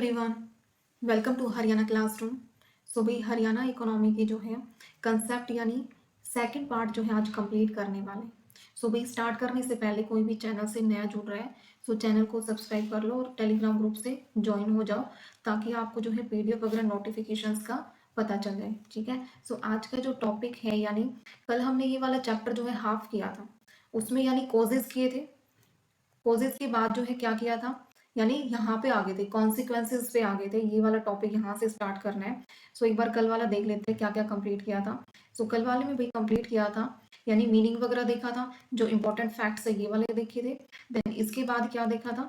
Everyone, welcome to Haryana classroom. So भाई Haryana economy की जो है कंसेप्ट यानी सेकंड पार्ट जो है आज कंप्लीट करने वाले। सो भाई स्टार्ट करने से पहले कोई भी चैनल से नया जुड़ रहा है सो चैनल को सब्सक्राइब कर लो और टेलीग्राम ग्रुप से ज्वाइन हो जाओ ताकि आपको जो है पीडीएफ वगैरह नोटिफिकेशंस का पता चल जाए। ठीक है। सो आज का जो टॉपिक है यानी कल हमने ये वाला चैप्टर जो है हाफ किया था, उसमें यानी कॉजेज किए थे। कॉजेज के बाद जो है क्या किया था यानी यहाँ पे आ गए थे, कॉन्सिक्वेंसेस पे आ गए थे। ये वाला टॉपिक यहाँ से स्टार्ट करना है। सो एक बार कल वाला देख लेते हैं क्या क्या कंप्लीट किया था। सो कल वाले में भी कंप्लीट किया था यानी मीनिंग वगैरह देखा था, जो इंपॉर्टेंट फैक्ट्स है ये वाले देखे थे। देन इसके बाद क्या देखा था,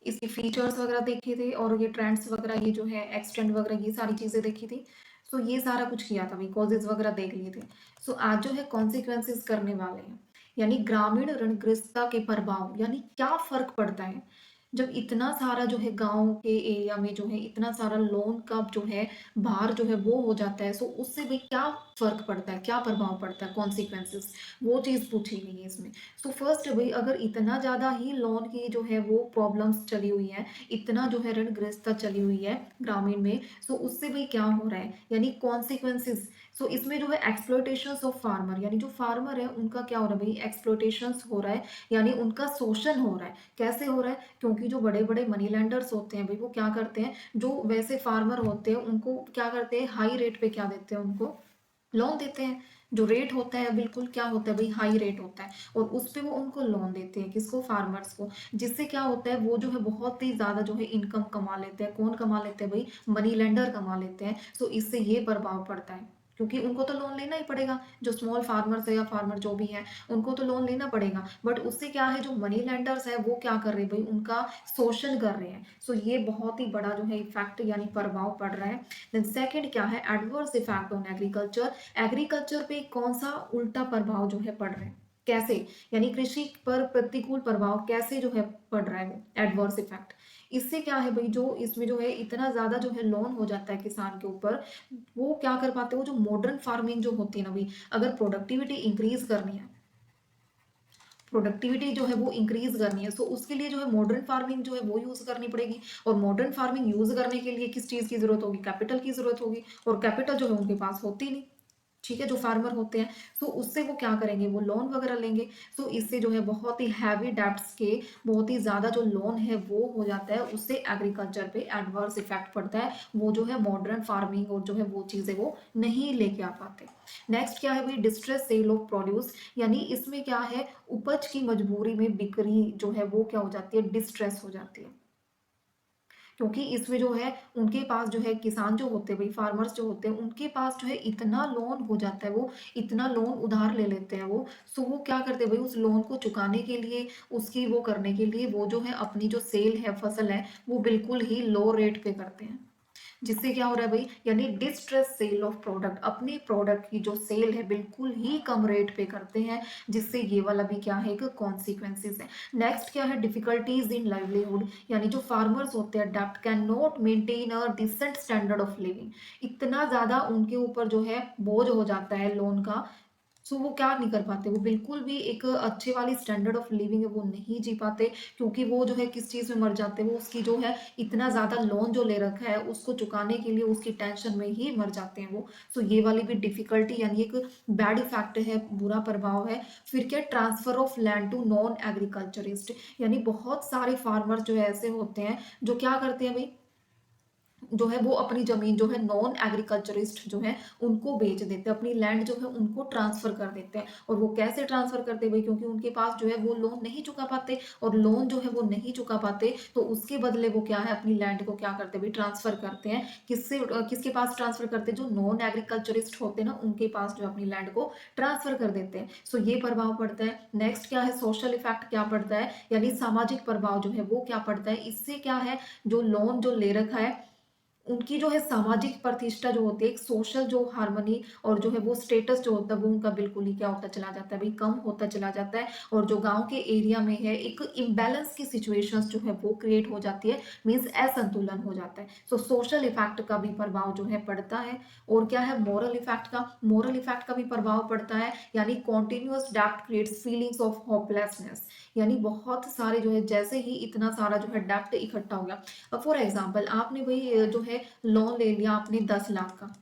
इसके फीचर्स वगैरह देखे थे और ये ट्रेंड्स वगैरह ये जो है एक्सटेंड वगैरह ये सारी चीज़ें देखी थी। सो ये सारा कुछ किया था भाई, कॉजेज वगैरह देख लिए थे। सो आज जो है कॉन्सिक्वेंसेस करने वाले हैं यानी ग्रामीण ऋणग्रस्तता के प्रभाव यानी क्या फर्क पड़ता है जब इतना सारा जो है गांव के एरिया में जो है इतना सारा लोन का जो है भार जो है वो हो जाता है। सो उससे भाई क्या फर्क पड़ता है, क्या प्रभाव पड़ता है, कॉन्सिक्वेंसेस, वो चीज़ पूछी गई है इसमें। सो फर्स्ट भाई अगर इतना ज़्यादा ही लोन की जो है वो प्रॉब्लम्स चली हुई है, इतना जो है ऋणग्रस्तता चली हुई है ग्रामीण में, सो उससे भाई क्या हो रहा है यानी कॉन्सिक्वेंसेस। सो इसमें जो है एक्सप्लोटेशंस ऑफ फार्मर यानी जो फार्मर है उनका क्या हो रहा है भाई, एक्सप्लोटेशंस हो रहा है यानी उनका शोषण हो रहा है। कैसे हो रहा है, क्योंकि जो बड़े बड़े मनी लैंडर्स होते हैं भाई वो क्या करते हैं, जो वैसे फार्मर होते हैं उनको क्या करते हैं, हाई रेट पे क्या देते हैं, उनको लोन देते हैं। जो रेट होता है बिल्कुल क्या होता है भाई, हाई रेट होता है और उस पे वो उनको लोन देते हैं, किसको, फार्मर्स को। जिससे क्या होता है वो जो है बहुत ही ज़्यादा जो है इनकम कमा लेते हैं। कौन कमा लेते हैं भाई, मनी लेंडर कमा लेते हैं। सो इससे ये प्रभाव पड़ता है क्योंकि उनको तो लोन लेना ही पड़ेगा, जो स्मॉल फार्मर्स है या फार्मर जो भी है उनको तो लोन लेना पड़ेगा। बट उससे क्या है, जो मनी लेंडर्स है वो क्या कर रहे हैं भाई, उनका शोषण कर रहे हैं। सो ये बहुत ही बड़ा जो है इफेक्ट यानी प्रभाव पड़ रहा है। देन सेकंड क्या है, adverse effect on agriculture. Agriculture पे कौन सा उल्टा प्रभाव जो है पड़ रहा है, कैसे, यानी कृषि पर प्रतिकूल प्रभाव कैसे जो है पड़ रहा है, एडवर्स इफेक्ट। इससे क्या है भाई, जो इसमें जो है इतना ज्यादा जो है लोन हो जाता है किसान के ऊपर, वो क्या कर पाते हैं, वो जो मॉडर्न फार्मिंग जो होती है ना भाई, अगर प्रोडक्टिविटी इंक्रीज करनी है, प्रोडक्टिविटी जो है वो इंक्रीज करनी है, सो उसके लिए जो है मॉडर्न फार्मिंग जो है वो यूज करनी पड़ेगी। और मॉडर्न फार्मिंग यूज करने के लिए किस चीज की जरूरत होगी, कैपिटल की जरूरत होगी। और कैपिटल जो है उनके पास होती नहीं। ठीक है, जो फार्मर होते हैं, तो उससे वो क्या करेंगे, वो लोन वगैरह लेंगे। तो इससे जो है बहुत ही हैवी डेब्ट्स के, बहुत ही ज्यादा जो लोन है वो हो जाता है, उससे एग्रीकल्चर पे एडवर्स इफेक्ट पड़ता है। वो जो है मॉडर्न फार्मिंग और जो है वो चीजें वो नहीं लेके आ पाते। नेक्स्ट क्या है भाई, डिस्ट्रेस सेल ऑफ प्रोड्यूस। यानी इसमें क्या है, उपज की मजबूरी में बिक्री जो है वो क्या हो जाती है, डिस्ट्रेस हो जाती है। क्योंकि इसमें जो है उनके पास जो है किसान जो होते हैं भाई, फार्मर्स जो होते हैं उनके पास जो है इतना लोन हो जाता है, वो इतना लोन उधार ले लेते हैं वो। सो वो क्या करते हैं भाई, उस लोन को चुकाने के लिए, उसकी वो करने के लिए, वो जो है अपनी जो सेल है, फसल है, वो बिल्कुल ही लो रेट पे करते हैं। जिससे क्या हो रहा है भाई, यानी डिस्ट्रेस सेल ऑफ प्रोडक्ट, अपने प्रोडक्ट की जो सेल है बिल्कुल ही कम रेट पे करते हैं। जिससे ये वाला भी क्या है, एक कॉन्सिक्वेंसेस है। नेक्स्ट क्या है, डिफिकल्टीज इन लाइवलीहुड। यानी जो फार्मर्स होते हैं डेप्ट can not maintain a decent standard of living. इतना ज्यादा उनके ऊपर जो है बोझ हो जाता है लोन का। सो वो क्या नहीं कर पाते, वो बिल्कुल भी एक अच्छे वाली स्टैंडर्ड ऑफ लिविंग है वो नहीं जी पाते। क्योंकि वो जो है किस चीज में मर जाते हैं, वो उसकी जो है इतना ज्यादा लोन जो ले रखा है उसको चुकाने के लिए उसकी टेंशन में ही मर जाते हैं वो। सो ये वाली भी डिफिकल्टी यानी एक बैड इफेक्ट है, बुरा प्रभाव है। फिर क्या, transfer of land to non agriculturist. यानी बहुत सारे फार्मर्स जो है ऐसे होते हैं जो क्या करते हैं भाई, जो है वो अपनी जमीन जो है नॉन एग्रीकल्चरिस्ट जो है उनको बेच देते हैं, अपनी लैंड जो है उनको ट्रांसफर कर देते हैं। और वो कैसे ट्रांसफर करते हैं भाई, क्योंकि उनके पास जो है वो लोन नहीं चुका पाते, और लोन जो है वो नहीं चुका पाते तो उसके बदले वो क्या है, अपनी लैंड को क्या करते हैं भाई, ट्रांसफर करते हैं। किससे, किसके पास ट्रांसफर करते हैं, जो नॉन एग्रीकल्चरिस्ट होते हैं ना उनके पास जो अपनी लैंड को ट्रांसफर कर देते हैं। सो ये प्रभाव पड़ता है। नेक्स्ट क्या है, सोशल इफेक्ट क्या पड़ता है, यानी सामाजिक प्रभाव जो है वो क्या पड़ता है। इससे क्या है, जो लोन जो ले रखा है उनकी जो है सामाजिक प्रतिष्ठा जो होती है, एक सोशल जो हार्मनी और जो है वो स्टेटस जो होता है वो उनका बिल्कुल ही क्या होता चला जाता है भाई, कम होता चला जाता है। और जो गाँव के एरिया में है एक इम्बैलेंस की सिचुएशंस जो है वो क्रिएट हो जाती है, मीन्स असंतुलन हो जाता है। सो सोशल इफेक्ट का भी प्रभाव जो है पड़ता है। और क्या है मोरल इफेक्ट का, मोरल इफेक्ट का भी प्रभाव पड़ता है, यानी कॉन्टिन्यूअस डेब्ट क्रिएट्स फीलिंग्स ऑफ होपलेसनेस। यानी बहुत सारे जो है जैसे ही इतना सारा जो है डेब्ट इकट्ठा हो गया, फॉर एग्जाम्पल आपने भाई जो है लोन ले लिया आपने 10 लाख का,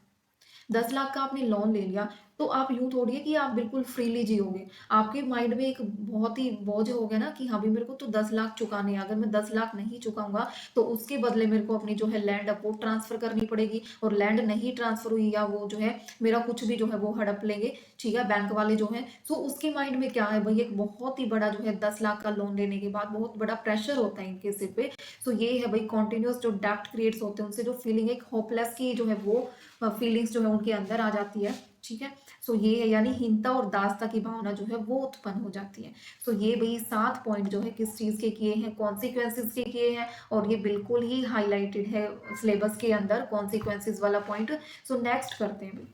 10 लाख का आपने लोन ले लिया, तो आप यूं थोड़ी है कि आप बिल्कुल फ्रीली जियोगे। आपके माइंड में एक बहुत ही बोझ हो गया ना कि हाँ भी मेरे को तो 10 लाख चुकाने हैं, अगर मैं 10 लाख नहीं चुकाऊंगा तो उसके बदले मेरे को अपनी जो है लैंड आपको ट्रांसफर करनी पड़ेगी, और लैंड नहीं ट्रांसफर हुई या वो जो है मेरा कुछ भी जो है वो हड़प लेंगे, ठीक है, बैंक वाले जो है। सो उसके माइंड में क्या है भाई, एक बहुत ही बड़ा जो है 10 लाख का लोन लेने के बाद बहुत बड़ा प्रेशर होता है इनके सिर पे। सो ये है भाई कॉन्टिन्यूस जो डेप्ट क्रिएट्स होते हैं उनसे जो फीलिंग एक होपलेस की जो है वो फीलिंग्स जो है उनके अंदर आ जाती है, ठीक है। सो ये है यानी हीनता और दासता की भावना जो है वो उत्पन्न हो जाती है। सो ये भाई 7 पॉइंट जो है किस चीज के किए हैं, कॉन्सिक्वेंसेज के किए हैं, और ये बिल्कुल ही हाईलाइटेड है सिलेबस के अंदर कॉन्सिक्वेंसेज वाला पॉइंट। सो नेक्स्ट करते हैं भाई,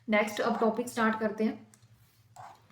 नेक्स्ट अब टॉपिक स्टार्ट करते हैं।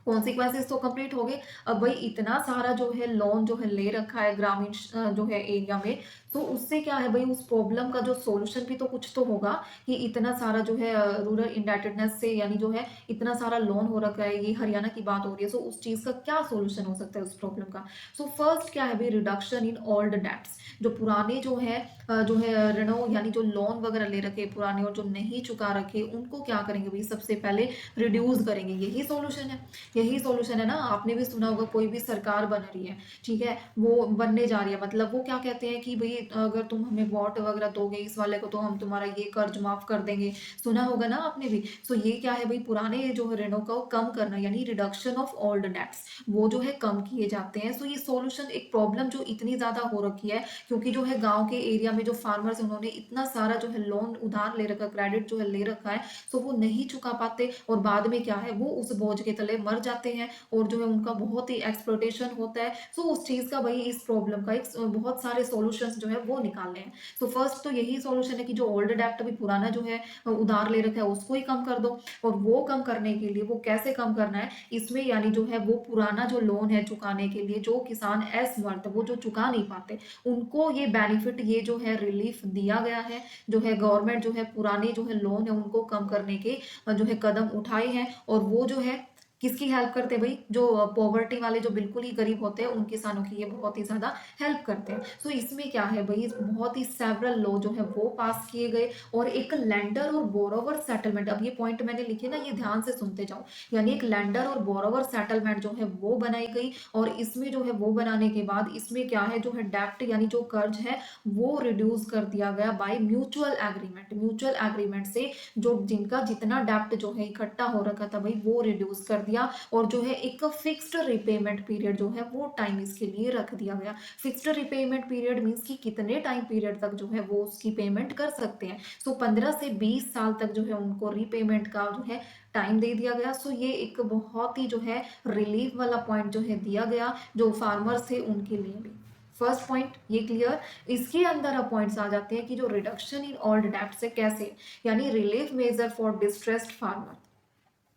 कॉन्सिक्वेंसेस तो कंप्लीट हो गए। अब भाई इतना सारा जो है लोन जो है ले रखा है ग्रामीण जो है एरिया में, तो उससे क्या है भाई उस प्रॉब्लम का जो सॉल्यूशन भी तो कुछ तो होगा, कि इतना सारा जो है रूरल इंडेटेडनेस से यानी जो है इतना सारा लोन हो रखा है, ये हरियाणा की बात हो रही है। सो उस चीज का क्या सॉल्यूशन हो सकता है उस प्रॉब्लम का। सो फर्स्ट क्या है भाई, रिडक्शन इन ओल्ड डेट्स। जो पुराने जो है जो है ऋणों यानी जो लोन वगैरह ले रखे पुराने और जो नहीं चुका रखे उनको क्या करेंगे भाई, सबसे पहले रिड्यूस करेंगे। यही सॉल्यूशन है, यही सॉल्यूशन है ना। आपने भी सुना होगा कोई भी सरकार बन रही है, ठीक है, वो बनने जा रही है, मतलब वो क्या कहते हैं कि भाई अगर तुम हमें वोट वगैरह दोगे इस वाले को तो हम तुम्हारा ये कर्ज माफ कर देंगे। सुना होगा ना आपने भी। सो ये क्या है भाई, पुराने जो ऋणों को कम करना यानी रिडक्शन ऑफ ओल्ड डेट्स, वो जो है कम किए जाते हैं। सो ये सॉल्यूशन एक प्रॉब्लम जो इतनी ज्यादा हो रखी है, क्योंकि जो है गांव के एरिया में जो फार्मर्स उन्होंने इतना सारा जो है लोन उधार ले रखा, क्रेडिट जो है ले रखा है, सो वो नहीं चुका पाते, और बाद में क्या है वो उस बोझ के तले मर जाते हैं, और जो है उनका बहुत ही एक्सप्लोटेशन होता है। सो उस चीज का भाई इस प्रॉब्लम का एक बहुत सारे सॉल्यूशंस जो है वो निकालने हैं। तो फर्स्ट तो यही सॉल्यूशन है कि जो ओल्ड डेप्ट भी पुराना जो है उधार ले रखा है उसको ही कम कर दो। और वो कम करने के लिए वो कैसे कम करना है, इसमें यानी जो है वो पुराना जो लोन है चुकाने के लिए जो किसान असमर्थ वो जो चुका नहीं पाते उनको ये बेनिफिट ये जो है रिलीफ दिया गया है। जो है गवर्नमेंट जो है पुराने जो है लोन है उनको कम करने के जो है कदम उठाए हैं, और वो जो है किसकी हेल्प करते हैं भाई, जो पॉवर्टी वाले जो बिल्कुल ही गरीब होते हैं उन किसानों की ये बहुत ही ज्यादा हेल्प करते हैं। सो इसमें क्या है भाई, बहुत ही सेवरल लॉ जो है वो पास किए गए, और एक लेंडर और बोरोवर सेटलमेंट, अब ये पॉइंट मैंने लिखे ना ये ध्यान से सुनते जाओ, यानी एक लेंडर और बोरोवर सेटलमेंट जो है वो बनाई गई। और इसमें जो है वो बनाने के बाद इसमें क्या है जो है डेप्ट यानी जो कर्ज है वो रिड्यूस कर दिया गया by mutual agreement. Mutual agreement से जो जिनका जितना डेप्ट जो है इकट्ठा हो रखा था भाई वो रिड्यूस कर दिया, और जो है एक फिक्स्ड रिपेमेंट पीरियड जो है वो टाइम इसके लिए रख दिया गया। फिक्स्ड रिपेमेंट पीरियड मींस कि कितने टाइम पीरियड तक जो है वो उसकी पेमेंट कर सकते हैं। सो 15 से 20 साल तक जो है उनको रीपेमेंट का जो है टाइम दे दिया गया। सो ये एक बहुत ही जो है रिलीफ वाला पॉइंट जो है दिया गया जो फार्मर्स थे उनके लिए भी। फर्स्ट पॉइंट ये क्लियर। इसके अंदर अब पॉइंट्स आ जाते हैं कि जो रिडक्शन इन ओल्ड डेप्ट से कैसे, यानी relief measure for distressed farmer.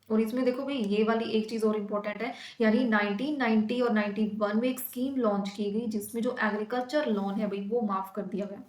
और इसमें देखो भाई ये वाली एक चीज और इम्पोर्टेंट है, यानी 1990 और 91 में एक स्कीम लॉन्च की गई जिसमें जो एग्रीकल्चर लोन है भाई वो माफ कर दिया गया।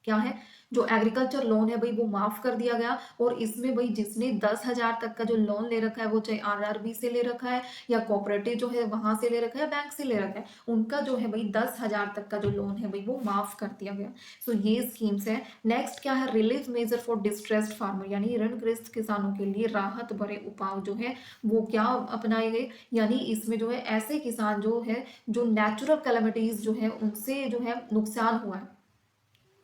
क्या है, जो एग्रीकल्चर लोन है भाई वो माफ कर दिया गया। और इसमें भाई जिसने 10,000 तक का जो लोन ले रखा है वो चाहे आरआरबी से ले रखा है या कोऑपरेटिव जो है वहां से ले रखा है, बैंक से ले रखा है, उनका जो है भाई 10,000 तक का जो लोन है भाई वो माफ कर दिया गया। सो ये स्कीम्स है। नेक्स्ट क्या है, relief measure for distressed farmer, यानी ऋणग्रस्त किसानों के लिए राहत भरे उपाय जो है वो क्या अपनाए गए। यानी इसमें जो है ऐसे किसान जो है जो नेचुरल कैलेमिटीज जो है उनसे जो है नुकसान हुआ है,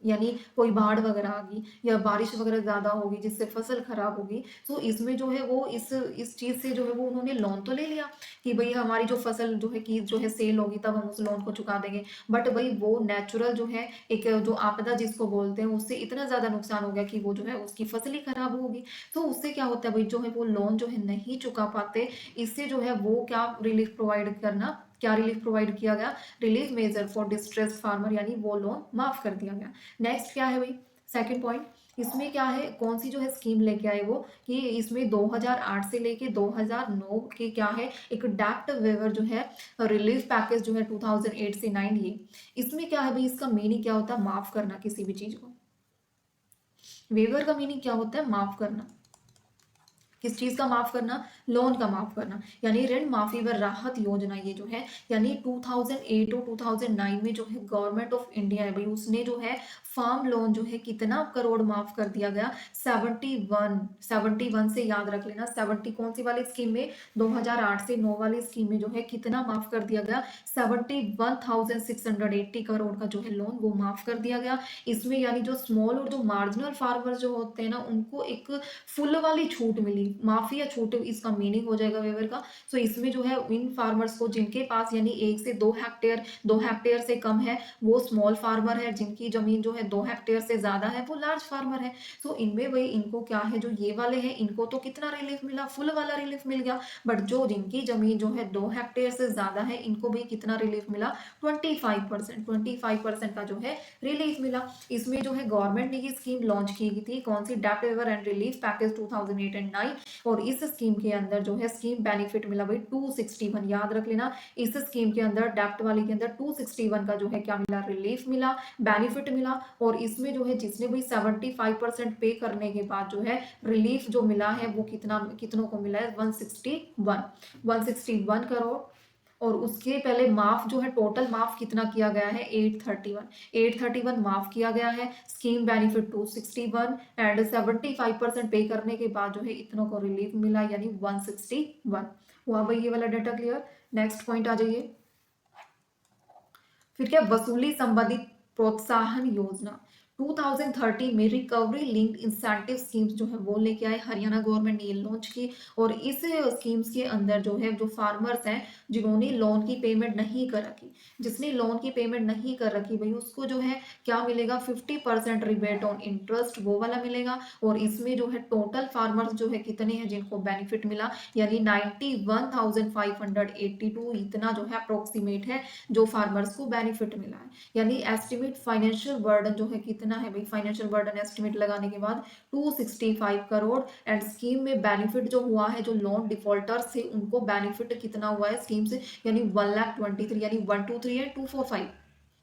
यानी कोई बाढ़ वगैरह आ गई या बारिश वगैरह ज्यादा होगी जिससे फसल खराब होगी, तो इसमें जो है वो इस चीज से जो है वो उन्होंने लोन तो ले लिया कि भाई हमारी जो फसल जो है की जो है सेल होगी तब हम उस लोन को चुका देंगे। बट भाई वो नेचुरल जो है एक जो आपदा जिसको बोलते हैं उससे इतना ज्यादा नुकसान हो गया कि वो जो है उसकी फसल ही खराब होगी। तो उससे क्या होता है भाई, जो है वो लोन जो है नहीं चुका पाते, इससे जो है वो क्या रिलीफ प्रोवाइड करना, क्या रिलीफ प्रोवाइड किया गया, relief measure for distress farmer, यानी वो लोन माफ कर दिया गया। नेक्स्ट क्या है भाई, सेकंड पॉइंट, इसमें क्या है, कौन सी जो है स्कीम लेके आए वो, कि इसमें 2008 से लेके 2009 के क्या है एक डेप्ट वेवर जो है रिलीफ पैकेज जो है 2008 से 9, ये इसमें क्या है भाई, इसका मीनिंग क्या होता है, माफ करना किसी भी चीज को। वेवर का मीनिंग क्या होता है, माफ करना। किस चीज का माफ करना, लोन का माफ करना, यानी ऋण माफी व राहत योजना ये जो है, यानी 2008 और 2009 में जो है गवर्नमेंट ऑफ इंडिया है भाई, उसने जो है फार्म लोन जो है कितना करोड़ माफ कर दिया गया, 71 से याद रख लेना, 70 कौन सी वाली स्कीम में, 2008 से 9 वाली स्कीम में जो है कितना माफ कर दिया गया, 71,680 करोड़ का जो है लोन वो माफ कर दिया गया। इसमें यानी जो स्मॉल और जो मार्जिनल फार्मर जो होते हैं ना, उनको एक फुल वाली छूट मिली, माफी या छूट इसका मीनिंग हो जाएगा वेवर का। सो इसमें जो है इन फार्मर्स को जिनके पास यानी 1 से 2 हेक्टेयर, 2 हेक्टेयर से कम है वो स्मॉल फार्मर है, जिनकी जमीन जो है 2 हेक्टेयर से ज्यादा है वो लार्ज फार्मर है। सो इनमें भाई इनको क्या है, जो ये वाले हैं इनको तो कितना रिलीफ मिला, फुल वाला रिलीफ मिल गया, बट जो जिनकी जमीन जो है 2 हेक्टेयर से ज्यादा है इनको भी कितना रिलीफ मिला, 25% का जो है रिलीफ मिला। इसमें जो है गवर्नमेंट ने ये स्कीम लॉन्च की गई थी, कौन सी, डेप्ट waiver and relief package 2008 and 9, और इस स्कीम के अंदर जो है स्कीम बेनिफिट मिला भाई 261, याद रख लेना, इस स्कीम के अंदर डेप्ट वाली के अंदर 261 का जो है क्या मिला, रिलीफ मिला, बेनिफिट मिला। और इसमें जो है जिसने भाई 75% पे करने के बाद जो है रिलीफ जो मिला है वो कितनों को मिला है, 161 करोड़। और उसके पहले माफ जो है, टोटल माफ कितना किया गया है, 831 माफ किया गया है, स्कीम बेनिफिट 261 एंड 75% पे करने के बाद जो है इतनों को रिलीफ मिला, यानी 161 हुआ भाई ये वाला डाटा क्लियर। नेक्स्ट पॉइंट आ जाइए, फिर क्या, वसूली संबंधित प्रोत्साहन योजना 2030 में रिकवरी लिंक्ड इंसेंटिव स्कीम्स जो है वो लेके आए, हरियाणा गवर्नमेंट ने ये लॉन्च की। और इस स्कीम्स के अंदर जो है जो फार्मर्स हैं जिन्होंने लोन की पेमेंट नहीं कर रखी, जिसने लोन की पेमेंट नहीं कर रखी भाई उसको जो है क्या मिलेगा, 50% रिबेट ऑन इंटरेस्ट वो वाला मिलेगा। और इसमें जो है टोटल फार्मर्स जो है कितने हैं जिनको बेनिफिट मिला, यानी 91,582 इतना जो है अप्रोक्सीमेट है जो फार्मर्स को बेनिफिट मिला है। यानी एस्टिमेट फाइनेंशियल बर्डन जो है कितना है भाई, फाइनेंशियल बर्डन एस्टिमेट लगाने के बाद 265 करोड़। एंड स्कीम में बेनिफिट जो हुआ है, जो लोन डिफॉल्टर्स थे उनको बेनिफिट कितना हुआ है स्कीम से, यानी 1,23,000, यानी 123 एंड 245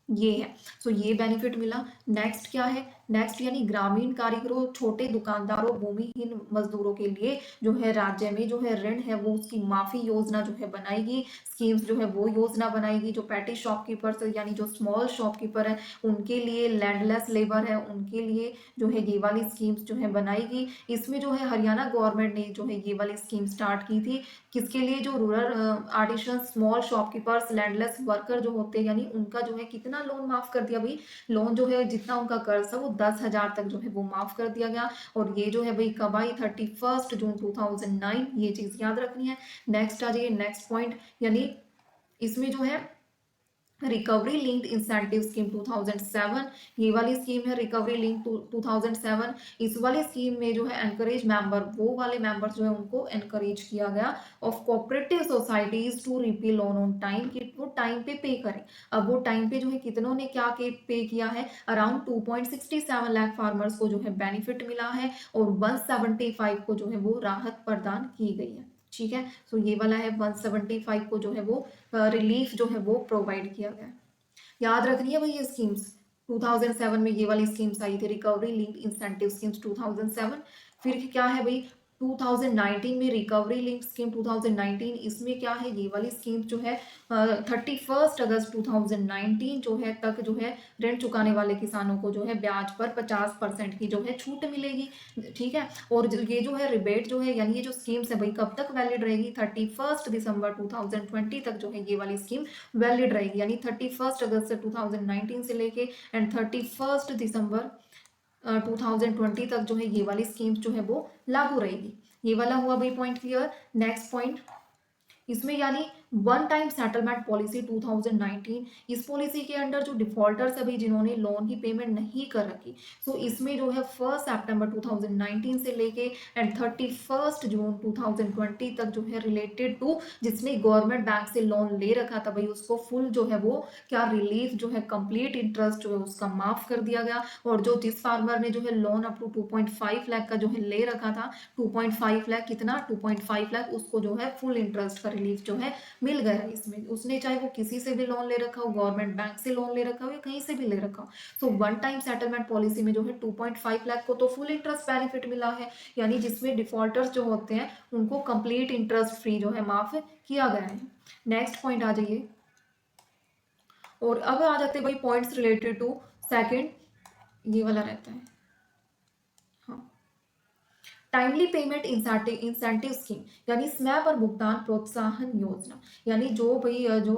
ये है। सो ये बेनिफिट मिला। नेक्स्ट क्या है, नेक्स्ट यानी ग्रामीण कारीगरों, छोटे दुकानदारों, भूमिहीन मजदूरों के लिए जो है राज्य में जो है ऋण है वो उसकी माफी योजना जो है बनाएगी, स्कीम्स जो है वो योजना बनाएगी। जो पैटी शॉपकीपर्स यानी जो स्मॉल शॉपकीपर है उनके लिए, लैंडलेस लेबर है उनके लिए जो है ये वाली स्कीम्स जो है बनाएगी। इसमें जो है हरियाणा गवर्नमेंट ने जो है ये वाली स्कीम स्टार्ट की थी, किसके लिए, जो rural artisan, small shopkeepers, landless worker जो होते हैं, यानी उनका जो है कितना लोन माफ कर दिया भाई, लोन जो है जितना उनका कर्ज था वो 10,000 तक जो है वो माफ कर दिया गया। और ये जो है भाई कब आई, 31 जून 2009, ये चीज याद रखनी है। नेक्स्ट आ जाइए, नेक्स्ट पॉइंट, यानी इसमें जो है रिकवरी लिंक्ड इंसेंटिव स्कीम 2007, ये वाली स्कीम है रिकवरी लिंक 2007। इस वाली स्कीम में जो है एनकरेज मेंबर, वो वाले मेंबर्स जो है उनको एनकरेज किया गया of cooperative societies to repay loan on time, कि वो टाइम पे करें। अब वो टाइम पे जो है कितनों ने क्या पे किया है, अराउंड 2.67 लाख फार्मर्स को जो है बेनिफिट मिला है और 175 को जो है वो राहत प्रदान की गई है। ठीक है, सो ये वाला है 175 को जो है वो रिलीफ जो है वो प्रोवाइड किया गया। याद रखनी है भाई ये स्कीम्स, 2007 में ये वाली स्कीम्स आई थी, रिकवरी लिंक्ड इंसेंटिव स्कीम्स 2007। फिर क्या है भाई, 2019 में रिकवरी लिंक स्कीम 2019, इसमें क्या है, ये वाली स्कीम जो है 31 अगस्त 2019 जो है तक जो है ऋण चुकाने वाले किसानों को जो है ब्याज पर 50% की जो है छूट मिलेगी। ठीक है, और ये जो है रिबेट जो है, यानी ये जो स्कीम्स है भाई कब तक वैलिड रहेगी, 31 दिसंबर 2020 तक जो है ये वाली स्कीम वैलिड रहेगी, यानी 31 अगस्त 2019 से लेके एंड 31 दिसंबर 2020 तक जो है ये वाली स्कीम्स जो है वो लागू रहेगी। ये वाला हुआ भाई पॉइंट क्लियर। नेक्स्ट पॉइंट, इसमें यानी वन टाइम सेटलमेंट पॉलिसी 2019, इस पॉलिसी के अंडर जो डिफॉल्टर्स है भाई जिन्होंने लोन की पेमेंट नहीं कर रखी, सो इसमें जो है 1 सितंबर 2019 से लेके एंड 31 जून 2020 तक जो है रिलेटेड टू जिसने गवर्नमेंट बैंक से लोन ले रखा था भाई उसको फुल जो है वो क्या रिलीफ जो है कंप्लीट इंटरेस्ट जो है उसका माफ कर दिया गया। और जो जिस फार्मर ने जो है लोन अप टू 2.5 लाख का जो है ले रखा था, 2.5 लाख कितना 2.5 लाख, उसको जो है फुल इंटरेस्ट का रिलीफ जो है मिल गया इसमें। उसने चाहे वो किसी से भी लोन ले रखा हो, गवर्नमेंट बैंक से लोन ले रखा हो या कहीं से भी ले रखा हो। So one time settlement policy में जो है 2.5 लाख को तो फुल इंटरेस्ट बेनिफिट मिला है, यानी जिसमें डिफॉल्टर्स जो होते हैं उनको कंप्लीट इंटरेस्ट फ्री जो है माफ किया गया है। नेक्स्ट पॉइंट आ जाइए, और अब आ जाते हैं भाई पॉइंट्स रिलेटेड टू सेकंड, ये वाला रहता है, हाँ, टाइमली पेमेंट इंसेंटिव स्कीम, यानी समय पर भुगतान प्रोत्साहन योजना। यानी जो भाई जो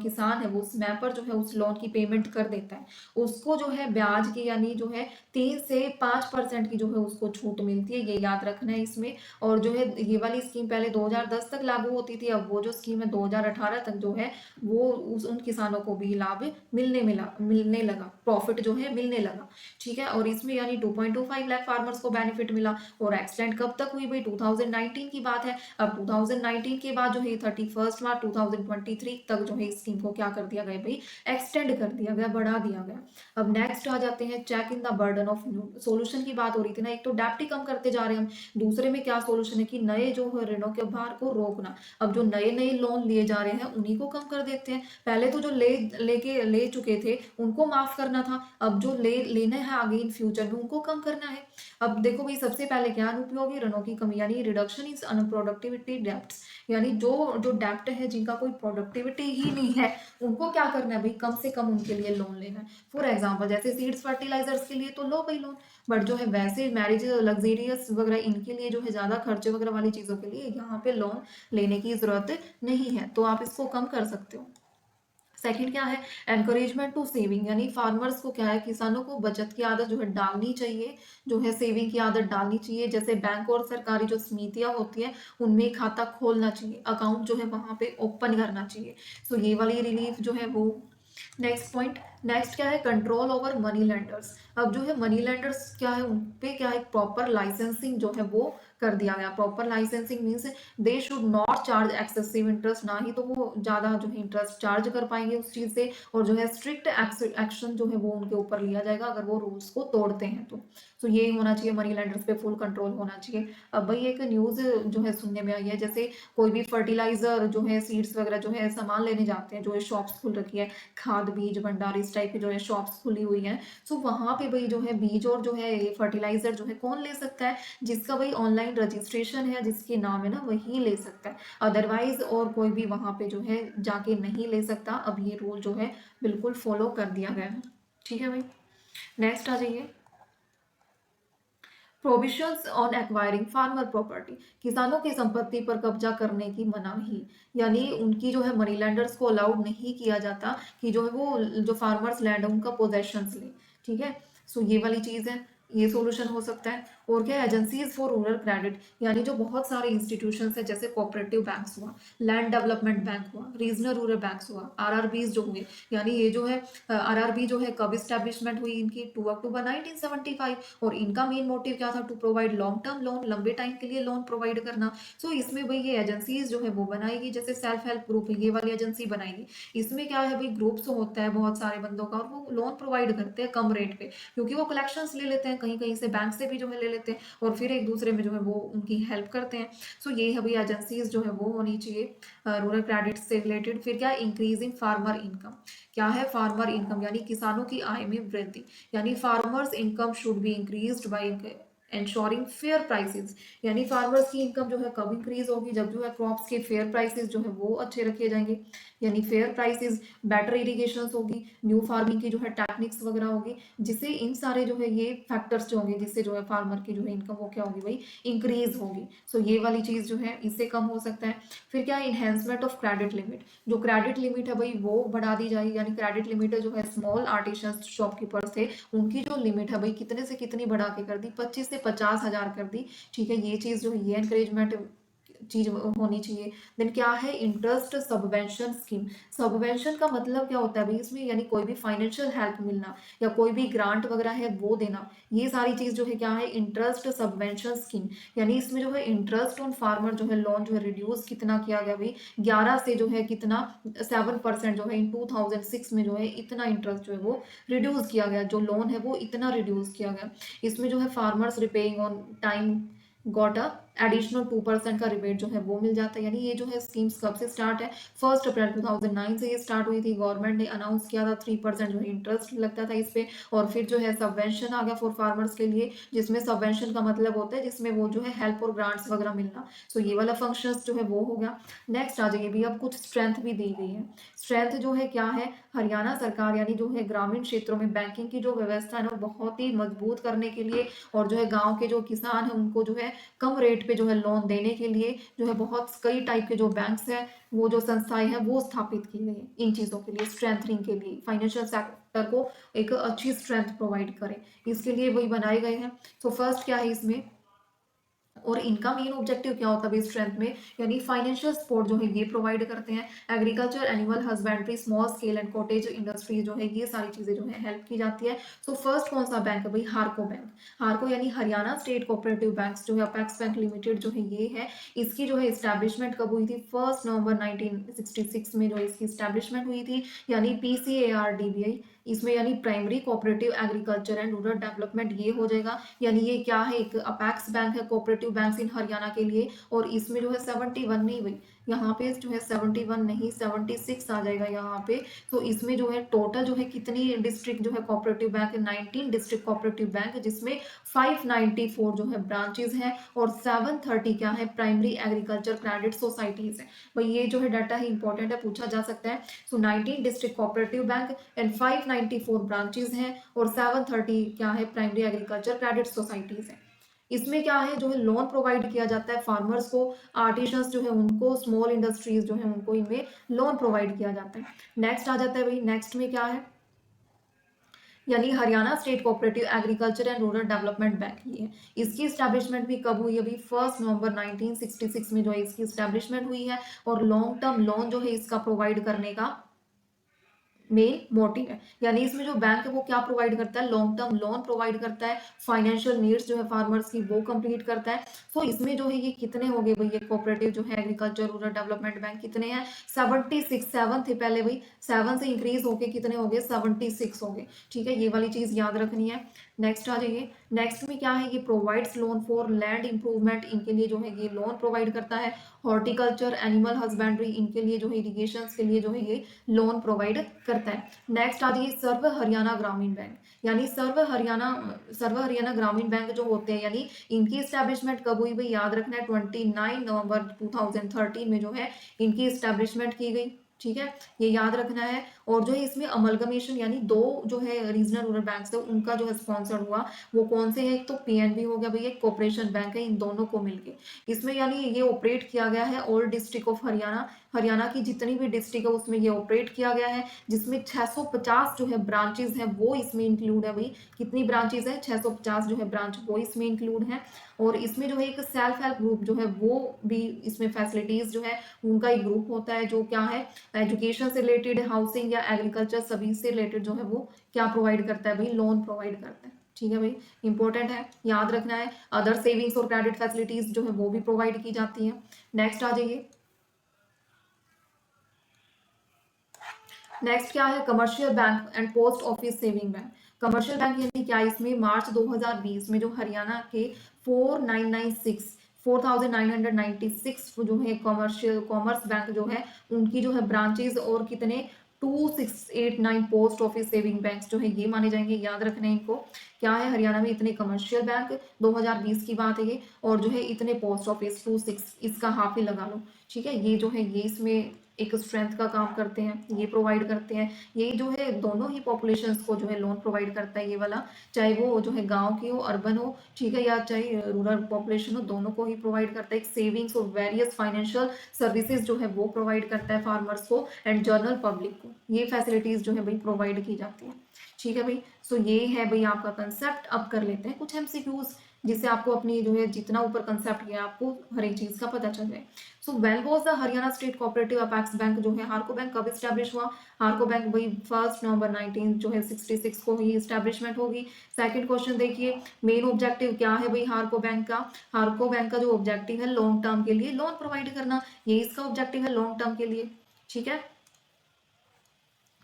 किसान है वो समय पर जो है उस लोन की पेमेंट कर देता है, उसको जो है ब्याज की यानी जो है 3 से 5% की जो है उसको छूट मिलती है, ये याद रखना है इसमें। और जो है ये वाली स्कीम पहले 2010 तक लागू होती थी, अब वो जो स्कीम है 2018 तक जो है वो उन किसानों को भी लाभ मिलने लगा, प्रॉफिट जो है मिलने लगा। ठीक है, और इसमें यानी 2.25 लाख फार्मर्स को बेनिफिट मिला। और एक्सटेंड कब तक हुई भाई, 2019 की बात है। अब 2019 के बाद जो है 31 मार्च 2023 तक जो है स्कीम को क्या कर दिया गया भाई, एक्सटेंड कर दिया गया, बढ़ा दिया गया। अब नेक्स्ट आ जाते हैं check in the burden of new solution की बात हो रही थी ना, एक तो डेप्ट ही कम करते जा रहे हैं हम, दूसरे में क्या सोल्यूशन है कि नए जो है ऋणों के भार को रोकना। अब जो नए नए लोन लिए जा रहे हैं उन्हीं को कम कर देते हैं, पहले तो जो ले चुके थे उनको माफ करना था, अब जो लेना है आगे इन फ्यूचर में उनको कम करना है। अब देखो भाई सबसे पहले क्या अनुपयोगी ऋणों की कमी यानी रिडक्शन इन अनप्रोडक्टिविटी डेप्ट्स, यानी जो जो डेप्ट है जिनका कोई प्रोडक्टिविटी ही नहीं है उनको क्या करना है भाई, कम से कम उनके लिए लोन लेना है। फॉर एग्जांपल जैसे सीड्स फर्टिलाइजर्स के लिए तो लो भाई लोन, बट जो है वैसे मैरिज लग्जेरियस वगैरह इनके लिए जो है ज्यादा खर्चे वगैरह वाली चीजों के लिए यहाँ पे लोन लेने की जरूरत नहीं है, तो आप इसको कम कर सकते हो। सेकंड क्या है, एनकरेजमेंट टू सेविंग, यानी फार्मर्स को क्या है, किसानों को बचत की आदत जो है डालनी चाहिए, जो है सेविंग की आदत डालनी चाहिए। जैसे बैंक और सरकारी जो समितियां होती हैं उनमें खाता खोलना चाहिए, अकाउंट जो है वहां पे ओपन करना चाहिए। सो ये वाली रिलीफ जो है वो। नेक्स्ट पॉइंट, नेक्स्ट क्या है, कंट्रोल ओवर मनी लेंडर्स। अब जो है मनी लेंडर्स क्या है, उन पे क्या है प्रॉपर लाइसेंसिंग जो है वो कर दिया गया। Proper licensing means they should not charge excessive interest, ना ही तो वो ज्यादा जो है इंटरेस्ट चार्ज कर पाएंगे उस चीज से, और जो है स्ट्रिक्ट एक्शन जो है वो उनके ऊपर लिया जाएगा अगर वो रूल्स को तोड़ते हैं तो ये होना चाहिए, मनी लेंडर्स पे फुल कंट्रोल होना चाहिए। अब भाई एक न्यूज जो है सुनने में आई है, जैसे कोई भी फर्टिलाइजर जो है सीड्स वगैरह जो है सामान लेने जाते हैं, जो है शॉप्स खुल रखी है, खाद बीज भंडार इस टाइप की जो है शॉप्स खुली हुई है, सो वहां पे भाई जो है बीज और जो है ये फर्टिलाइजर जो है कौन ले सकता है, जिसका भाई ऑनलाइन रजिस्ट्रेशन है जिसके नाम है ना वही ले सकता है, अदरवाइज और कोई भी वहां पे जो है जाके नहीं ले सकता। अब ये रूल जो है बिल्कुल फॉलो कर दिया गया है। ठीक है भाई, नेक्स्ट आ जाइए, provisions on acquiring farmer property, किसानों की संपत्ति पर कब्जा करने की मनाही, यानी उनकी जो है मनी लैंडर्स को अलाउड नहीं किया जाता कि जो है वो जो फार्मर्स लैंड है उनका पोजेशन ले। ठीक है, सो ये वाली चीज है, ये सॉल्यूशन हो सकता है। और क्या, एजेंसीज फॉर रूरल क्रेडिट, यानी जो बहुत सारे इंस्टीट्यूशंस है जैसे कोऑपरेटिव बैंक्स हुआ, लैंड डेवलपमेंट बैंक हुआ, रीजनल रूरल बैंक्स हुआ, आरआरबीज जो हुए, यानी ये जो है आरआरबी जो है कब स्टैब्लिशमेंट हुई इनकी, 2 अक्टूबर 1975, और इनका मेन मोटिव क्या था, to provide long term loan, लंबे टाइम के लिए लोन प्रोवाइड करना। सो इसमें भाई ये एजेंसीज जो है वो बनाएगी, जैसे सेल्फ हेल्प ग्रुप ये वाली एजेंसी बनाएगी। इसमें क्या है भाई, ग्रुप्स होता है बहुत सारे बंदों का और वो लोन प्रोवाइड करते हैं कम रेट पे, क्योंकि वो कलेक्शंस ले लेते हैं कहीं कहीं से, बैंक से भी जो है ले लेते हैं और फिर एक दूसरे में जो है वो उनकी हेल्प करते हैं। सो ये है भाई एजेंसीज जो है वो होनी चाहिए रूरल क्रेडिट से रिलेटेड। फिर क्या, इंक्रीजिंग फार्मर इनकम, क्या है फार्मर इनकम, यानी किसानों की आय में वृद्धि, यानी farmers income should be increased by ensuring fair prices, यानी फार्मर्स की इनकम जो है कब इंक्रीज होगी, जब जो है क्रॉप्स के फेयर प्राइसेस जो है वो अच्छे रखे जाएंगे, यानी फेयर प्राइसेस, बेटर इरिगेशन होगी, न्यू फार्मिंग की जो है टेक्निक्स वगैरह होगी, जिससे इन सारे जो है ये फैक्टर्स जो होंगे जिससे जो है फार्मर की जो है इनकम वो क्या होगी भाई, इंक्रीज होगी। सो ये वाली चीज जो है इससे कम हो सकता है। फिर क्या, इनहेंसमेंट ऑफ क्रेडिट लिमिट, जो क्रेडिट लिमिट है भाई वो बढ़ा दी जाएगी, यानी क्रेडिट लिमिट जो है स्मॉल आर्टिसन शॉपकीपर्स थे उनकी जो लिमिट है भाई कितने से कितनी बढ़ा के कर दी, 25 से 50 हजार कर दी। ठीक है, ये चीज जो है ये एनकरेजमेंट चीज होनी चाहिए। देन क्या है, इंटरेस्ट सबवेंशन स्कीम। सबवेंशन का मतलब क्या होता है भाई इसमें, यानी कोई भी फाइनेंशियल हेल्प मिलना या कोई भी ग्रांट वगैरह है वो देना, ये सारी चीज जो है क्या है, इंटरेस्ट सबवेंशन स्कीम। यानी इसमें जो है इंटरेस्ट ऑन फार्मर जो है लोन जो है रिड्यूस कितना किया गया भाई, 11 से जो है कितना 7% जो है इन 2006 में जो है इतना इंटरेस्ट जो है वो रिड्यूस किया गया, जो लोन है वो इतना रिड्यूस किया गया। इसमें जो है farmers repaying on time got a additional 2% का रिबेट जो है वो मिल जाता है। यानी ये जो है स्कीम्स कब से स्टार्ट है, 1 अप्रैल 2009 से ये स्टार्ट हुई थी। गवर्नमेंट ने अनाउंस किया था 3% जो है इंटरेस्ट लगता था इस पे, और फिर जो है सबवेंशन आ गया फॉर फार्मर्स के लिए, जिसमें सबवेंशन का मतलब होता है जिसमें वो जो है हेल्प और ग्रांट्स वगैरह मिलना। सो ये वाला फंक्शंस जो है वो हो गया। नेक्स्ट आ जाइए भी, अब कुछ स्ट्रेंथ भी दी गई है। स्ट्रेंथ जो है क्या है, हरियाणा सरकार यानी जो है ग्रामीण क्षेत्रों में बैंकिंग की जो व्यवस्था है ना वो बहुत ही मजबूत करने के लिए, और जो है गांव के जो किसान है उनको जो है कम रेट पे जो है लोन देने के लिए जो है बहुत कई टाइप के जो बैंक्स हैं, वो जो संस्थाएं हैं वो स्थापित की गई हैं इन चीज़ों के लिए, स्ट्रेंथनिंग के लिए, फाइनेंशियल सेक्टर को एक अच्छी स्ट्रेंथ प्रोवाइड करें, इसके लिए वही बनाए गए हैं। तो फर्स्ट क्या है इसमें, और इनका मेन ऑब्जेक्टिव क्या होता है स्ट्रेंथ में, यानी फाइनेंशियल सपोर्ट जो है ये प्रोवाइड करते हैं। Agriculture, animal husbandry, small scale and cottage industry जो है ये सारी चीजें जो है हेल्प की जाती है। सो फर्स्ट कौन सा बैंक है भाई, हार्को बैंक। हार्को यानी हरियाणा स्टेट कोऑपरेटिव बैंक जो है, अपेक्स बैंक लिमिटेड जो है ये है। इसकी जो है इस्टेब्लिशमेंट कब हुई थी, 1 नवंबर 1966 में जो इसकी इस्टेब्लिशमेंट हुई थी। यानी PCARDBI, इसमें यानी primary cooperative agriculture and rural development ये हो जाएगा। यानी ये क्या है, एक अपेक्स बैंक है कोऑपरेटिव बैंक इन हरियाणा के लिए, और इसमें जो है 71 नहीं भाई, यहाँ पे जो है 71 नहीं 76 आ जाएगा यहाँ पे। तो इसमें जो है टोटल जो है कितनी डिस्ट्रिक्ट जो है कोऑपरेटिव बैंक है, 19 डिस्ट्रिक्ट कोऑपरेटिव बैंक, जिसमें 594 जो है ब्रांचेज हैं, और 730 क्या है, प्राइमरी एग्रीकल्चर क्रेडिट सोसाइटीज है। भाई ये जो है डाटा है इंपॉर्टेंट है, पूछा जा सकता है। सो 19 district cooperative bank and 594 branches हैं, और 730 क्या है, प्राइमरी एग्रीकल्चर क्रेडिट सोसाइटीज है। इसमें क्या है, जो है लोन प्रोवाइड किया जाता है फार्मर्स को, आर्टिसंस जो है उनको, स्मॉल इंडस्ट्रीज जो है उनको इनमें लोन प्रोवाइड किया जाता है। नेक्स्ट आ जाता है भाई, नेक्स्ट में क्या है, यानी Haryana state cooperative agriculture and rural development bank ये है। इसकी स्टैब्लिशमेंट भी कब हुई, अभी 1 नवंबर 1966 में जो है इसकी स्टैब्लिशमेंट हुई है, और लॉन्ग टर्म लोन जो है इसका प्रोवाइड करने का मेन मोटिव है। यानी इसमें जो बैंक है वो क्या प्रोवाइड करता है, लॉन्ग टर्म लोन प्रोवाइड करता है, फाइनेंशियल नीड्स जो है फार्मर्स की वो कंप्लीट करता है। तो इसमें जो है ये कितने हो गए भाई, ये कोऑपरेटिव जो है एग्रीकल्चर रूरल डेवलपमेंट बैंक कितने हैं, 76, 7 थे पहले भाई, 7 से इंक्रीज होके कितने हो गए, 76 हो गए। ठीक है, ये वाली चीज याद रखनी है। नेक्स्ट आ जाइए, नेक्स्ट में क्या है, ये provides loan for land improvement, इनके लिए जो है ये लोन प्रोवाइड करता है। हॉर्टिकल्चर, एनिमल हस्बेंड्री, इनके लिए जो है इरिगेशन के लिए जो है ये लोन प्रोवाइड करता है। नेक्स्ट आ जाइए, सर्व हरियाणा ग्रामीण बैंक। यानी सर्व हरियाणा ग्रामीण बैंक जो होते हैं, यानी इनकी स्टैब्लिशमेंट कब हुई भाई, याद रखना है 29 नवंबर 2013 में जो है इनकी स्टैब्लिशमेंट की गई। ठीक है, ये याद रखना है। और जो है इसमें अमलगमेशन, यानी दो जो है रीजनल रूरल बैंक है उनका जो है स्पॉन्सर हुआ, वो कौन से है, एक तो PNB हो गया भैया, एक कॉर्पोरेशन बैंक है, इन दोनों को मिलके इसमें यानी ये ऑपरेट किया गया है all district of Haryana. Haryana की जितनी भी डिस्ट्रिक्ट है उसमें ये ऑपरेट किया गया है, जिसमें 650 जो है ब्रांचेज हैं वो इसमें इंक्लूड है भाई। कितनी ब्रांचेज है, 650 जो है ब्रांच वो इसमें इंक्लूड है। और इसमें जो है एक सेल्फ हेल्प ग्रुप जो है वो भी इसमें फैसिलिटीज जो है उनका एक ग्रुप होता है, जो क्या है, एजुकेशन से रिलेटेड, हाउसिंग या एग्रीकल्चर सभी से रिलेटेड जो है वो क्या प्रोवाइड करता है भाई, लोन प्रोवाइड करता है। ठीक है भाई, इंपॉर्टेंट है, याद रखना है। अदर सेविंग्स और क्रेडिट फैसिलिटीज जो है वो भी प्रोवाइड की जाती हैं। नेक्स्ट आ जाइए, नेक्स्ट क्या है, commercial bank and post office saving bank. Commercial bank यानी क्या, इसमें मार्च 2020 में जो हरियाणा के 4996 जो है कॉमर्स बैंक जो है उनकी जो है ब्रांचेज और कितने 2689 पोस्ट ऑफिस सेविंग बैंक्स जो है ये माने जाएंगे, याद रखना है इनको। क्या है, हरियाणा में इतने कमर्शियल बैंक, 2020 की बात है ये, और जो है इतने पोस्ट ऑफिस 26, इसका हाफ ही लगा लो। ठीक है, ये जो है ये इसमें एक स्ट्रेंथ का काम करते हैं, ये प्रोवाइड करते हैं। ये जो है दोनों ही पॉपुलेशंस को जो है लोन प्रोवाइड करता है ये वाला, चाहे वो जो है गांव की हो, अर्बन हो, ठीक है, या चाहे रूरल पॉपुलेशन हो, दोनों को ही प्रोवाइड करता है। एक सेविंग्स और वेरियस फाइनेंशियल सर्विसेज जो है वो प्रोवाइड करता है फार्मर्स को एंड जनरल पब्लिक को, ये फैसिलिटीज जो है भाई प्रोवाइड की जाती है। ठीक है भाई। सो ये है भाई आपका कंसेप्ट। अब कर लेते हैं कुछ एमसीक्यूज, जिससे आपको अपनी जो है जितना ऊपर कंसेप्ट किया आपको हर एक चीज का पता चल जाए। So when was the Haryana state cooperative apex bank जो है हारको बैंक कब स्टैब्लिश हुआ? हारको बैंक भाई 1 नवंबर 19 जो है 66 को ही स्टैब्लिशमेंट होगी। सेकंड क्वेश्चन देखिए, मेन ऑब्जेक्टिव क्या है भाई हारको बैंक का? हारको बैंक का जो ऑब्जेक्टिव है लॉन्ग टर्म के लिए लोन प्रोवाइड करना, ये इसका ऑब्जेक्टिव है लॉन्ग टर्म के लिए। ठीक है,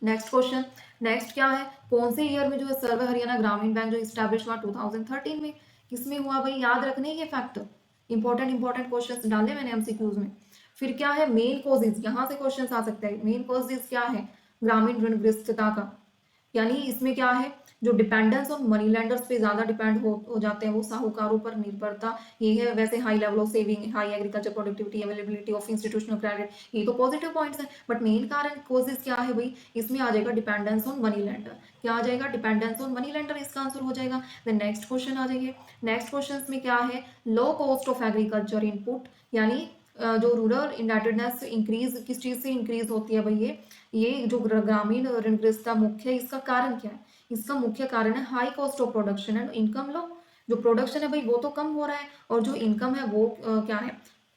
नेक्स्ट क्वेश्चन। नेक्स्ट क्या है, कौन से ईयर में जो है सर्व हरियाणा ग्रामीण बैंक जो स्टैब्लिश हुआ? 2013 में। किसमें हुआ भाई? याद रखने ये फैक्ट, इंपॉर्टेंट क्वेश्चंस डाले मैंने एमसीक्यूज में। फिर क्या है, मेन कॉजेज, यहाँ से क्वेश्चन आ सकता है। मेन कॉजेज क्या है ग्रामीण ऋणग्रस्तता का? यानी इसमें क्या है, जो डिपेंडेंस ऑन मनी लेंडर्स पे ज्यादा डिपेंड हो जाते हैं, वो साहूकारों पर निर्भरता, ये है। वैसे high level of saving, high agriculture productivity, availability of institutional credit, ये तो पॉजिटिव पॉइंट्स हैं। बट मेन कारण कॉजेज क्या है भाई? इसमें आ जाएगा डिपेंडेंस ऑन मनी लेंडर। क्या आ जाएगा? डिपेंडेंस ऑन मनी लेंडर, इसका आंसर हो जाएगा। देन नेक्स्ट क्वेश्चन आ जाइए। नेक्स्ट क्वेश्चन में क्या है, low cost of agriculture input, यानी जो रूरल इंडेटेडनेस इंक्रीज किस चीज से इंक्रीज होती है भाई? ये जो ग्रामीण ऋणग्रस्तता मुख्य, इसका कारण क्या है? इसका मुख्य कारण है high cost of production and income low. जो प्रोडक्शन है भाई वो तो कम हो रहा है, और जो इनकम है वो क्या है?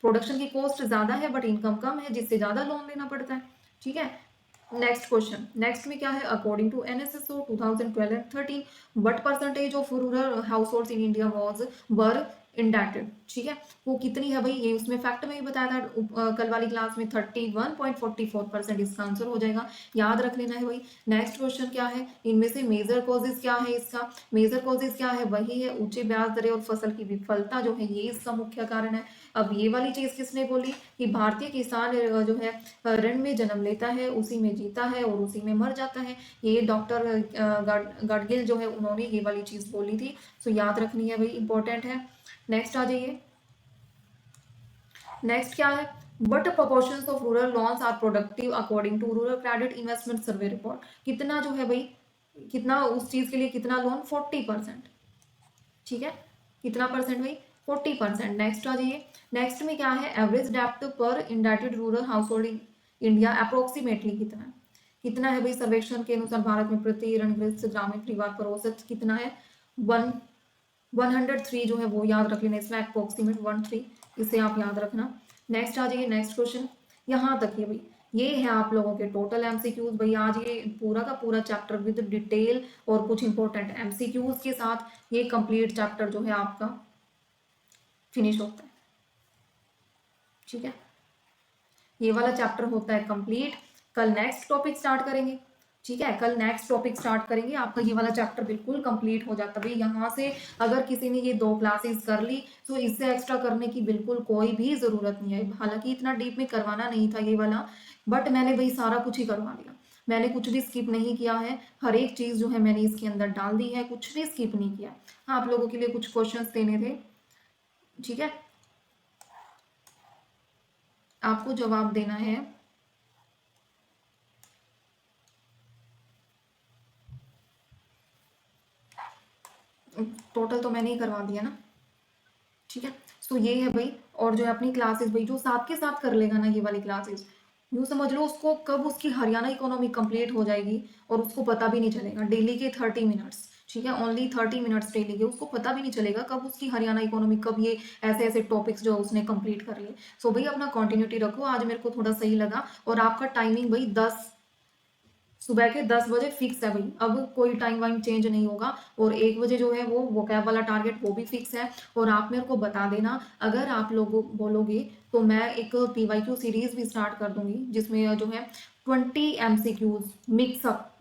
प्रोडक्शन की कॉस्ट ज्यादा है बट इनकम कम है, जिससे ज्यादा लोन लेना पड़ता है। ठीक है, नेक्स्ट क्वेश्चन। नेक्स्ट में क्या है, according to NSSO 2012 and 13 what percentage of rural households in India was were indebted? ठीक है, वो कितनी है भाई? ये उसमें फैक्ट में ही बताया था कल वाली क्लास में, 31.44% इसका आंसर हो जाएगा। याद रख लेना है भाई। नेक्स्ट क्वेश्चन क्या है, इनमें से मेजर कॉजेज क्या है? इसका मेजर कॉजेज क्या है? वही है ऊंचे ब्याज दरें और फसल की विफलता जो है, ये इसका मुख्य कारण है। अब ये वाली चीज किसने बोली कि भारतीय किसान जो है ऋण में जन्म लेता है, उसी में जीता है और उसी में मर जाता है। ये डॉक्टर गडगिल जो है उन्होंने ये वाली चीज बोली थी। सो याद रखनी है भाई, इंपॉर्टेंट है। नेक्स्ट आ जाइए। नेक्स्ट क्या है, what proportions of rural loans are productive according to rural credit investment survey report? कितना जो है भाई, कितना उस चीज के लिए कितना लोन? 40%। ठीक है, कितना परसेंट भाई? 40%। नेक्स्ट आ जाइए। नेक्स्ट में क्या है, एवरेज डेप्थ पर indebted rural house hold India approximately कितना है? कितना है भाई? सर्वेक्षण के अनुसार भारत में प्रति ऋणग्रस्त ग्रामीण परिवार पर औसत कितना है? 103 जो है वो याद रख लेना, इसमें अप्रोक्सीमेट 13, इसे आप याद रखना। नेक्स्ट आ जाइए। नेक्स्ट क्वेश्चन यहाँ तक है भाई। ये है आप लोगों के टोटल एमसीक्यूज भाई। आज ये पूरा का पूरा चैप्टर विद डिटेल और कुछ इंपॉर्टेंट एमसीक्यूज के साथ ये कंप्लीट चैप्टर जो है आपका फिनिश होता है। ठीक है, ये वाला चैप्टर होता है कंप्लीट। कल नेक्स्ट टॉपिक स्टार्ट करेंगे। ठीक है, कल नेक्स्ट टॉपिक स्टार्ट करेंगे, आपका ये वाला चैप्टर बिल्कुल कंप्लीट हो जाता है भाई। यहाँ से अगर किसी ने ये 2 क्लासेस कर ली तो इससे एक्स्ट्रा करने की बिल्कुल कोई भी जरूरत नहीं है। हालांकि इतना डीप में करवाना नहीं था ये वाला, बट मैंने भाई सारा कुछ ही करवा दिया। मैंने कुछ भी स्किप नहीं किया है, हर एक चीज जो है मैंने इसके अंदर डाल दी है, कुछ भी स्किप नहीं किया। हाँ, आप लोगों के लिए कुछ क्वेश्चंस देने थे। ठीक है, आपको जवाब देना है। टोटल तो मैंने ही करवा दिया ना। ठीक है, सो ये है भाई। और जो है अपनी क्लासेस भाई, जो साथ के साथ कर लेगा ना ये वाली क्लासेस, यूँ समझ लो उसको कब उसकी हरियाणा इकोनॉमी कंप्लीट हो जाएगी और उसको पता भी नहीं चलेगा। डेली के 30 मिनट्स, ठीक है, ओनली 30 मिनट्स डेली के, उसको पता भी नहीं चलेगा कब उसकी हरियाणा इकोनॉमी, कब ये ऐसे ऐसे टॉपिक्स जो उसने कंप्लीट कर लिए। सो भाई अपना कंटिन्यूटी रखो, आज मेरे को थोड़ा सही लगा। और आपका टाइमिंग भाई सुबह के 10 बजे फिक्स है भाई, अब कोई टाइम वाइम चेंज नहीं होगा। और 1 बजे जो है वो कैब वाला टारगेट वो भी फिक्स है। और आप मेरे को बता देना, अगर आप लोग बोलोगे तो मैं एक पीवाईक्यू सीरीज भी स्टार्ट कर दूंगी, जिसमें जो है 20 एमसीक्यूज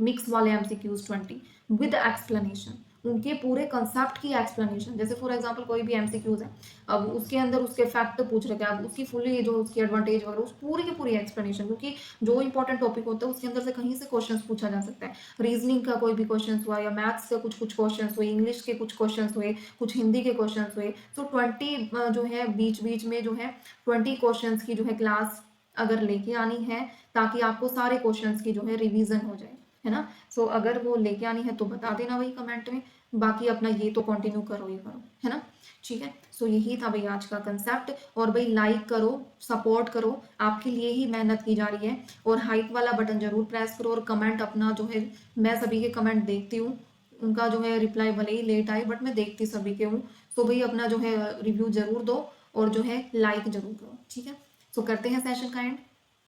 मिक्स वाले एमसीक्यूज 20 विद एक्सप्लेनेशन, उनके पूरे कंसेप्ट की एक्सप्लेनेशन। जैसे फॉर एग्जांपल कोई भी एमसीक्यूज है, अब उसके अंदर उसके फैक्ट पूछ रखे हैं, अब उसकी फुली जो उसकी एडवांटेज वगैरह उस पूरी की पूरी एक्सप्लेनेशन, क्योंकि जो इंपॉर्टेंट टॉपिक होता है उसके अंदर से कहीं से क्वेश्चन पूछा जा सकता है। रीजनिंग का कोई भी क्वेश्चन हुआ, या मैथ्स का कुछ क्वेश्चन हुए, इंग्लिश के कुछ क्वेश्चन हुए, कुछ हिंदी के क्वेश्चन हुए। तो 20 जो है बीच बीच में जो है 20 क्वेश्चन की जो है क्लास अगर लेके आनी है, ताकि आपको सारे क्वेश्चंस की जो है रिवीजन हो जाए, है ना। सो अगर वो लेके आनी है तो बता देना भाई कमेंट में। बाकी अपना ये तो कंटिन्यू करो ही करो, है ना। ठीक है, सो यही था भाई आज का कंसेप्ट। और भाई लाइक करो, सपोर्ट करो, आपके लिए ही मेहनत की जा रही है। और हाइप वाला बटन जरूर प्रेस करो, और कमेंट अपना जो है, मैं सभी के कमेंट देखती हूँ, उनका जो है रिप्लाई भले ही लेट आए बट मैं देखती सभी के हूँ। सो भाई अपना जो है रिव्यू जरूर दो, और जो है लाइक जरूर करो। ठीक है, सो करते हैं सेशन का एंड।